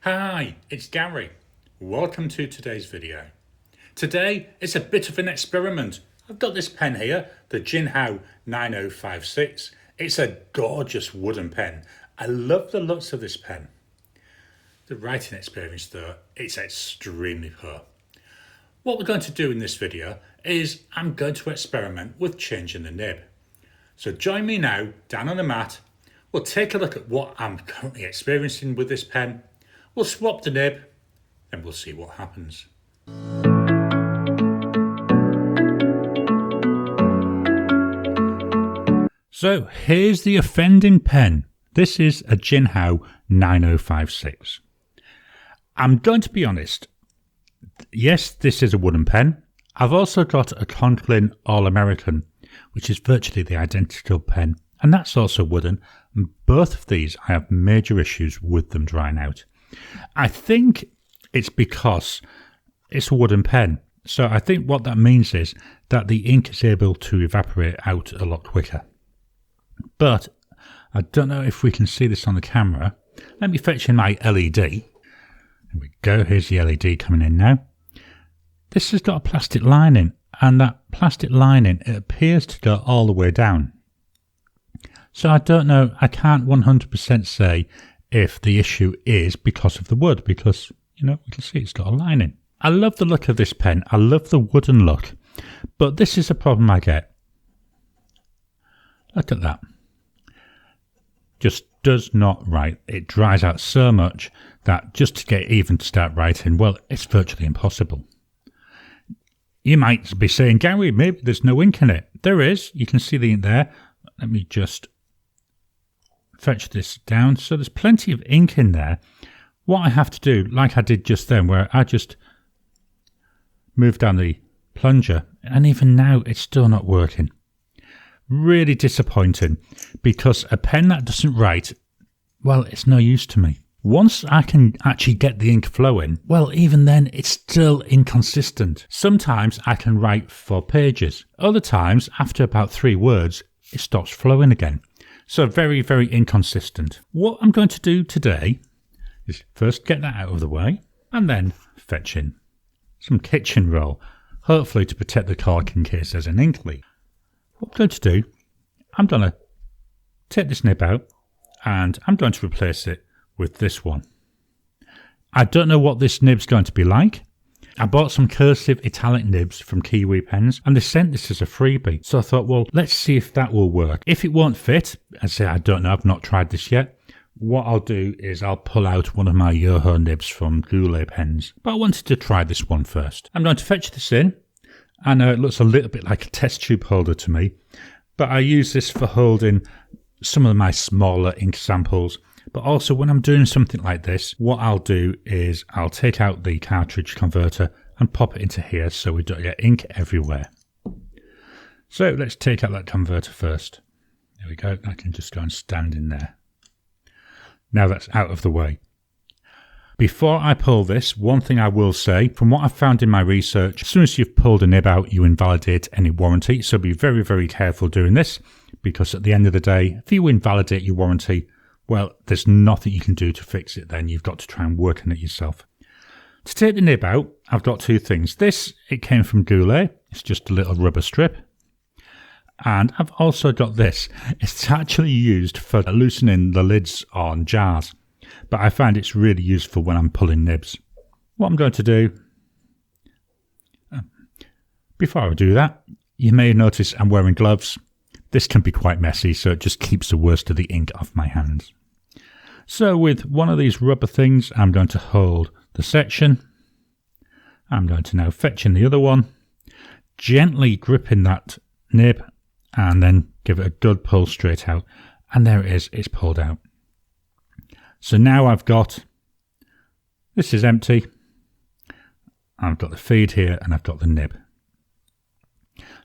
Hi, it's Gary. Welcome to today's video. Today it's a bit of an experiment. I've got this pen here, the Jinhao 9056. It's a gorgeous wooden pen. I love the looks of this pen. The writing experience though, it's extremely poor. What we're going to do in this video is I'm going to experiment with changing the nib. So join me now down on the mat. We'll take a look at what I'm currently experiencing with this pen. We'll swap the nib and we'll see what happens. So here's the offending pen. This is a Jinhao 9056. I'm going to be honest. Yes, this is a wooden pen. I've also got a Conklin All-American, which is virtually the identical pen, and that's also wooden. And both of these, I have major issues with them drying out. I think it's because it's a wooden pen. So I think what that means is that the ink is able to evaporate out a lot quicker. But I don't know if we can see this on the camera. Let me fetch in my LED. There we go. Here's the LED coming in now. This has got a plastic lining, and that plastic lining, it appears to go all the way down. So I don't know, I can't 100% say if the issue is because of the wood, because, you know, we can see it's got a lining. I love the look of this pen. I love the wooden look, but this is a problem I get. Look at that. Just does not write. It dries out so much that just to get even to start writing, well, it's virtually impossible. You might be saying, Gary, maybe there's no ink in it. There is. You can see the ink there. Let me just fetch this down. So there's plenty of ink in there. What I have to do, like I did just then, where I just moved down the plunger, and even now it's still not working. Really disappointing, because a pen that doesn't write, well, it's no use to me. Once I can actually get the ink flowing, well, even then it's still inconsistent. Sometimes I can write 4 pages. Other times, after about 3 words, it stops flowing again. So very, very inconsistent. What I'm going to do today is first get that out of the way and then fetch in some kitchen roll, hopefully to protect the cork in case there's an ink leak. What I'm going to do, I'm going to take this nib out and I'm going to replace it with this one. I don't know what this nib's going to be like. I bought some cursive italic nibs from Kiwi Pens and they sent this as a freebie. So I thought, well, let's see if that will work. If it won't fit, I say, I don't know, I've not tried this yet. What I'll do is I'll pull out one of my Yoho nibs from Goulet Pens. But I wanted to try this one first. I'm going to fetch this in. I know it looks a little bit like a test tube holder to me, but I use this for holding some of my smaller ink samples. But also when I'm doing something like this, what I'll do is I'll take out the cartridge converter and pop it into here so we don't get ink everywhere. So let's take out that converter first. There we go. I can just go and stand in there. Now that's out of the way. Before I pull this, one thing I will say, from what I've found in my research, as soon as you've pulled a nib out, you invalidate any warranty. So be very, very careful doing this, because at the end of the day, if you invalidate your warranty, well, there's nothing you can do to fix it then. You've got to try and work on it yourself. To take the nib out, I've got 2 things. This, it came from Goulet. It's just a little rubber strip. And I've also got this. It's actually used for loosening the lids on jars. But I find it's really useful when I'm pulling nibs. What I'm going to do, before I do that, you may notice I'm wearing gloves. This can be quite messy, so it just keeps the worst of the ink off my hands. So with one of these rubber things, I'm going to hold the section. I'm going to now fetch in the other one, gently gripping that nib, and then give it a good pull straight out. And there it is, it's pulled out. So now I've got, this is empty, I've got the feed here and I've got the nib.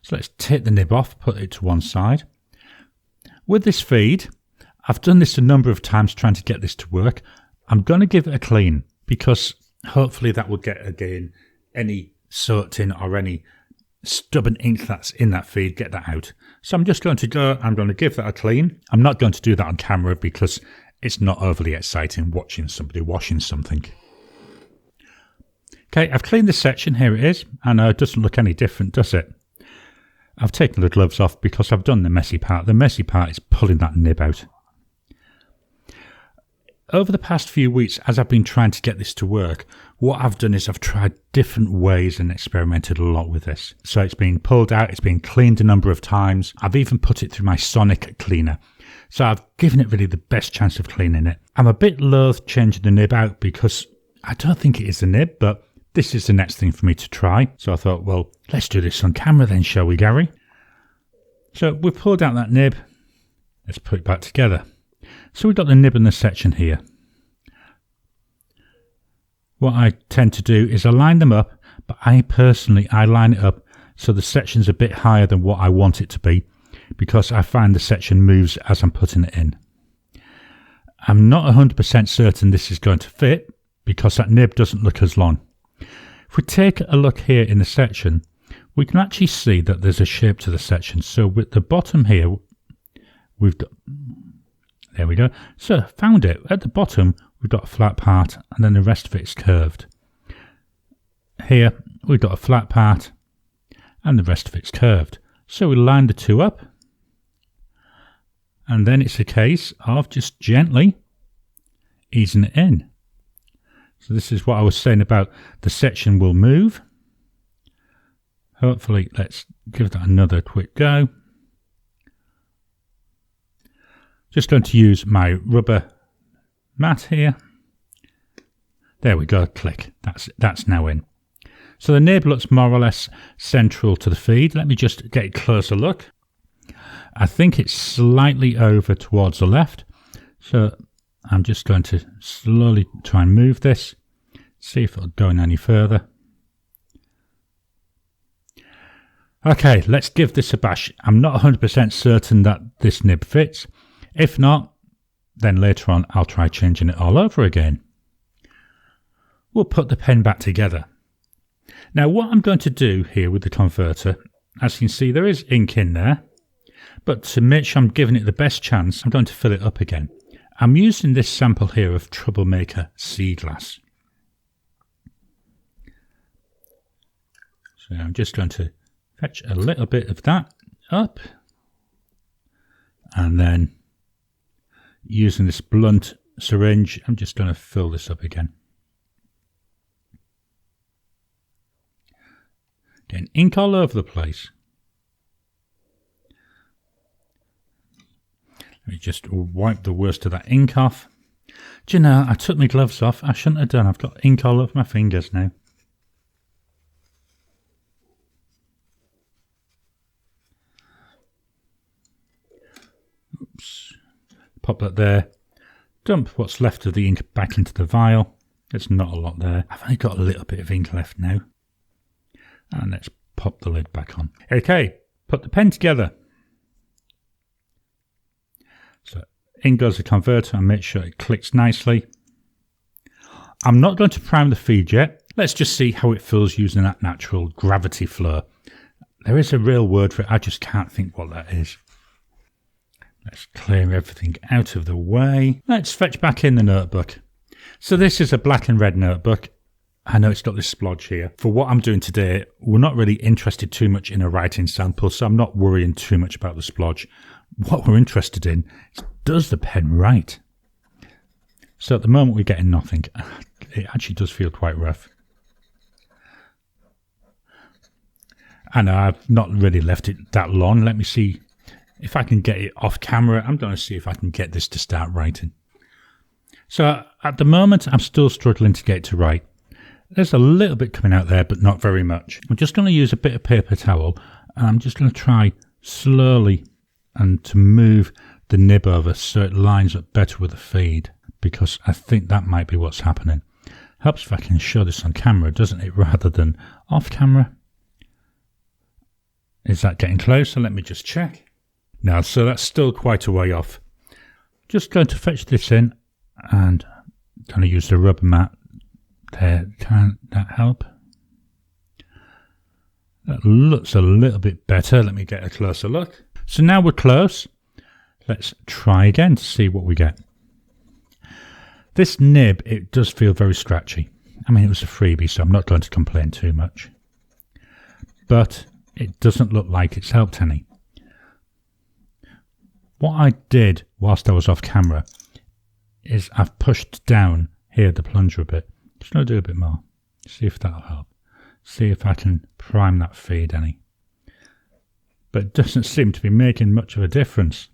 So let's take the nib off, put it to one side. With this feed, I've done this a number of times trying to get this to work. I'm going to give it a clean because hopefully that will get, again, any soaked in or any stubborn ink that's in that feed, get that out. So I'm just going to go, I'm going to give that a clean. I'm not going to do that on camera because it's not overly exciting watching somebody washing something. Okay, I've cleaned this section. Here it is. And it doesn't look any different, does it? I've taken the gloves off because I've done the messy part. The messy part is pulling that nib out. Over the past few weeks, as I've been trying to get this to work, what I've done is I've tried different ways and experimented a lot with this. So it's been pulled out, it's been cleaned a number of times. I've even put it through my sonic cleaner. So I've given it really the best chance of cleaning it. I'm a bit loath changing the nib out because I don't think it is the nib, but this is the next thing for me to try. So I thought, well, let's do this on camera then, shall we, Gary? So we've pulled out that nib. Let's put it back together. So we've got the nib in the section here. What I tend to do is I line them up, but I line it up so the section's a bit higher than what I want it to be, because I find the section moves as I'm putting it in. I'm not 100% certain this is going to fit because that nib doesn't look as long. If we take a look here in the section, we can actually see that there's a shape to the section. So with the bottom here, we've got... There we go. So found it. At the bottom, we've got a flat part and then the rest of it is curved. Here, we've got a flat part and the rest of it's curved. So we line the two up. And then it's a case of just gently easing it in. So this is what I was saying about the section will move. Hopefully, let's give that another quick go. Just going to use my rubber mat here. There we go, click. That's now in. So the nib looks more or less central to the feed. Let me just get a closer look. I think it's slightly over towards the left. So I'm just going to slowly try and move this. See if it'll go in any further. Okay, let's give this a bash. I'm not 100% certain that this nib fits. If not, then later on I'll try changing it all over again. We'll put the pen back together. Now what I'm going to do here with the converter, as you can see there is ink in there, but to make sure I'm giving it the best chance, I'm going to fill it up again. I'm using this sample here of Troublemaker Sea Glass. So I'm just going to fetch a little bit of that up, and then using this blunt syringe, I'm just going to fill this up again. Getting ink all over the place. Let me just wipe the worst of that ink off. Do you know, I took my gloves off. I shouldn't have done. I've got ink all over my fingers now. Oops. Pop that there. Dump what's left of the ink back into the vial. There's not a lot there. I've only got a little bit of ink left now. And let's pop the lid back on. Okay, put the pen together. So in goes the converter and make sure it clicks nicely. I'm not going to prime the feed yet. Let's just see how it feels using that natural gravity flow. There is a real word for it. I just can't think what that is. Let's clear everything out of the way. Let's fetch back in the notebook. So this is a black and red notebook. I know it's got this splodge here. For what I'm doing today, we're not really interested too much in a writing sample, so I'm not worrying too much about the splodge. What we're interested in is, does the pen write? So at the moment we're getting nothing. It actually does feel quite rough. And I've not really left it that long. Let me see if I can get it off camera. I'm going to see if I can get this to start writing. So at the moment I'm still struggling to get it to write. There's a little bit coming out there, but not very much. I'm just going to use a bit of paper towel, and I'm just going to try slowly and to move the nib over so it lines up better with the feed, because I think that might be what's happening. Helps if I can show this on camera, doesn't it, rather than off camera. Is that getting closer? Let me just check. Now, so that's still quite a way off. Just going to fetch this in and going to use the rubber mat. There, can that help? That looks a little bit better. Let me get a closer look. So now we're close. Let's try again to see what we get. This nib, it does feel very scratchy. I mean, it was a freebie, so I'm not going to complain too much. But it doesn't look like it's helped any. What I did whilst I was off camera is I've pushed down here the plunger a bit. Just going to do a bit more. See if that'll help. See if I can prime that feed any. But it doesn't seem to be making much of a difference.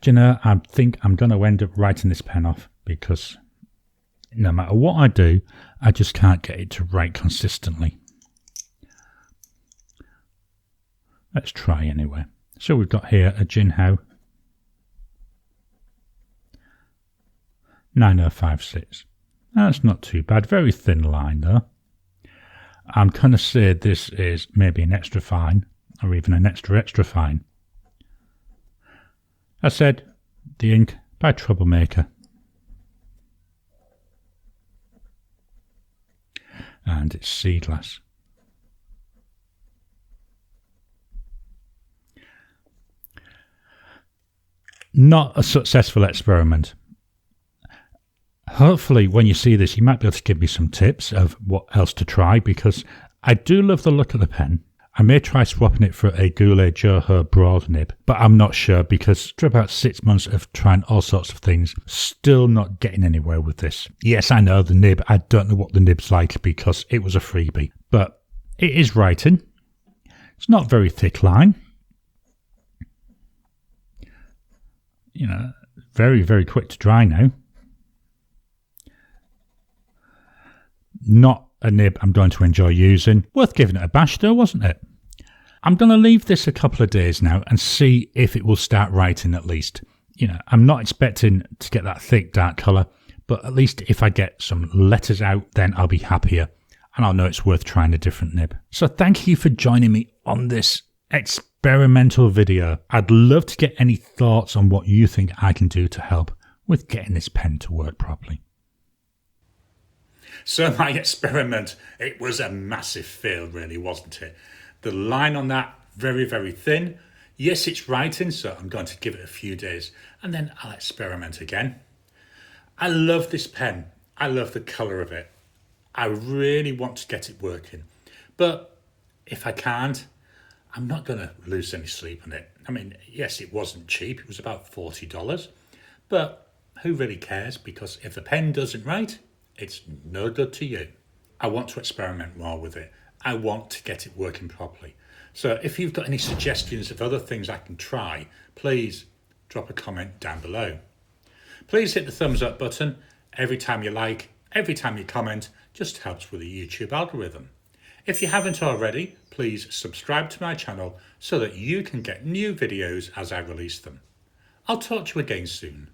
Do you know, I think I'm going to end up writing this pen off because no matter what I do, I just can't get it to write consistently. Let's try anyway. So we've got here a Jinhao 9056. That's not too bad. Very thin line though. I'm going to say this is maybe an extra fine or even an extra fine. I said the ink by Troublemaker. And it's sea glass. Not a successful experiment. Hopefully when you see this you might be able to give me some tips of what else to try, because I do love the look of the pen. I may try swapping it for a Goulet Joho broad nib, but I'm not sure because after about 6 months of trying all sorts of things, still not getting anywhere with this. Yes, I know the nib, I don't know what the nib's like because it was a freebie, but it is writing. It's not very thick line. You know, very, very quick to dry now. Not a nib I'm going to enjoy using. Worth giving it a bash though, wasn't it? I'm going to leave this a couple of days now and see if it will start writing at least. You know, I'm not expecting to get that thick dark colour, but at least if I get some letters out, then I'll be happier and I'll know it's worth trying a different nib. So thank you for joining me on this experimental video. I'd love to get any thoughts on what you think I can do to help with getting this pen to work properly. So my experiment, it was a massive fail really, wasn't it? The line on that, very, very thin. Yes, it's writing, so I'm going to give it a few days and then I'll experiment again. I love this pen. I love the colour of it. I really want to get it working. But if I can't, I'm not going to lose any sleep on it. I mean, yes, it wasn't cheap. It was about $40. But who really cares? Because if the pen doesn't write, it's no good to you. I want to experiment more with it. I want to get it working properly. So if you've got any suggestions of other things I can try, please drop a comment down below. Please hit the thumbs up button. Every time you like, every time you comment, just helps with the YouTube algorithm. If you haven't already, please subscribe to my channel so that you can get new videos as I release them. I'll talk to you again soon.